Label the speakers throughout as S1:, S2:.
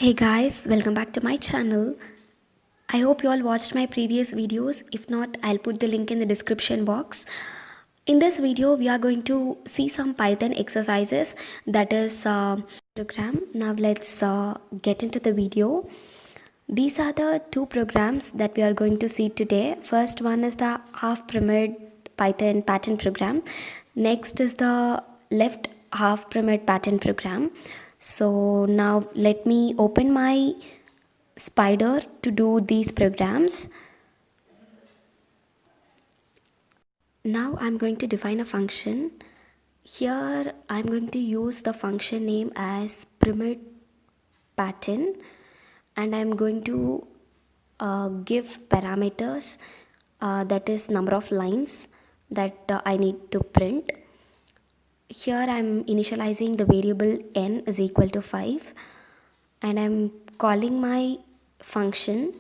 S1: Hey guys, welcome back to my channel. I hope you all watched my previous videos. If not, I'll put the link in the description box. In this video, we are going to see some Python exercises, that is program. Now let's get into the video. These are the two programs that we are going to see today. First one is the half pyramid Python pattern program. Next is the left half pyramid pattern program. So now let me open my Spider to do these programs. Now I'm going to define a function. Here I'm going to use the function name as pyramid pattern, and I'm going to give parameters, that is number of lines that I need to print. Here I'm initializing the variable n is equal to 5, and I'm calling my function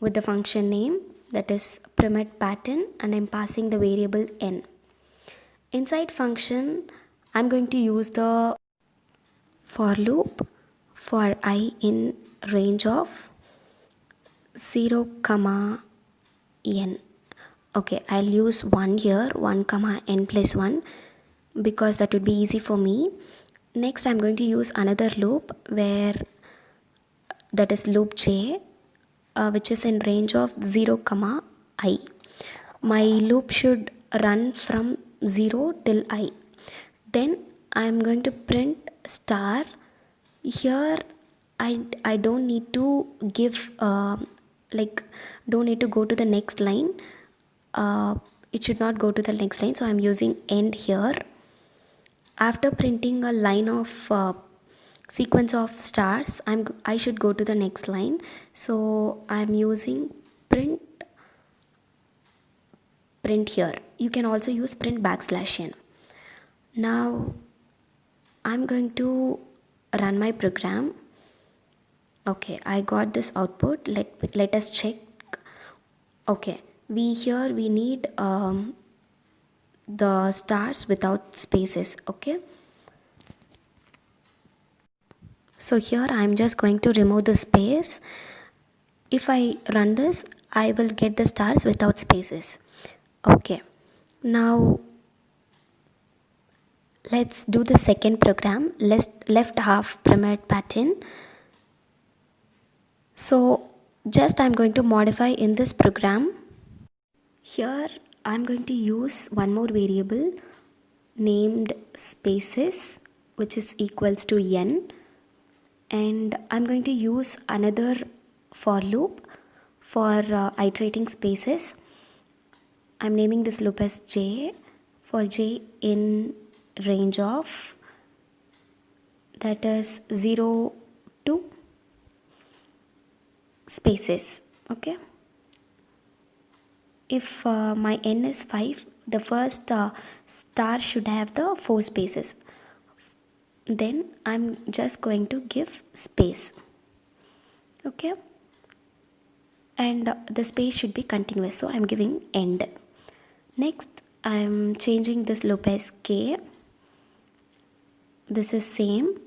S1: with the function name, that is pyramid pattern, and I'm passing the variable n. Inside function I'm going to use the for loop for I in range of 0, n. Okay, I'll use 1 here, 1, n plus 1, because that would be easy for me. Next I'm going to use another loop where that is loop j, which is in range of 0, I. My loop should run from 0 till I. Then I'm going to print star. Here I don't need to give don't need to go to the next line. It should not go to the next line, so I'm using end here. After printing a line of sequence of stars, I should go to the next line, so I'm using print here. You can also use print \n. Now I'm going to run my program. Okay, I got this output. Let us check. Okay, we need the stars without spaces. Okay, so here I'm just going to remove the space. If I run this, I will get the stars without spaces. Okay, now let's do the second program, left half pyramid pattern. So just I'm going to modify in this program. Here I'm going to use one more variable named spaces, which is equals to n, and I'm going to use another for loop for iterating spaces. I'm naming this loop as j, for j in range of, that is 0 to spaces. Okay, if my n is 5, the first star should have the 4 spaces. Then I'm just going to give space. Okay, and the space should be continuous, so I'm giving end. Next I'm changing this loop as k. This is same.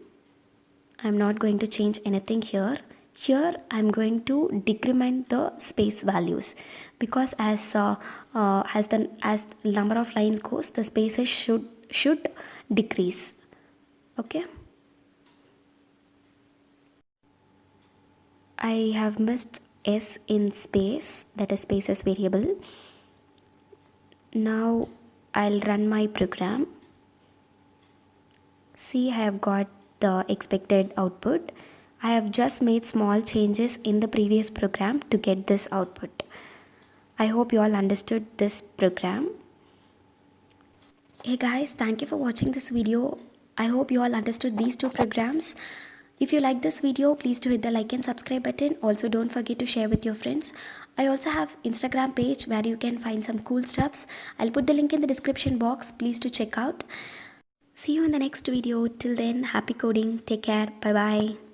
S1: I'm not going to change anything here. Here I'm going to decrement the space values, because as number of lines goes, the spaces should decrease. Okay, I have missed s in space, that is spaces variable. Now I'll run my program. See, I have got the expected output. I have just made small changes in the previous program to get this output. I hope you all understood this program. Hey guys, thank you for watching this video. I hope you all understood these two programs. If you like this video, please do hit the like and subscribe button. Also, don't forget to share with your friends. I also have Instagram page where you can find some cool stuffs. I'll put the link in the description box. Please do check out. See you in the next video. Till then, happy coding. Take care. Bye bye.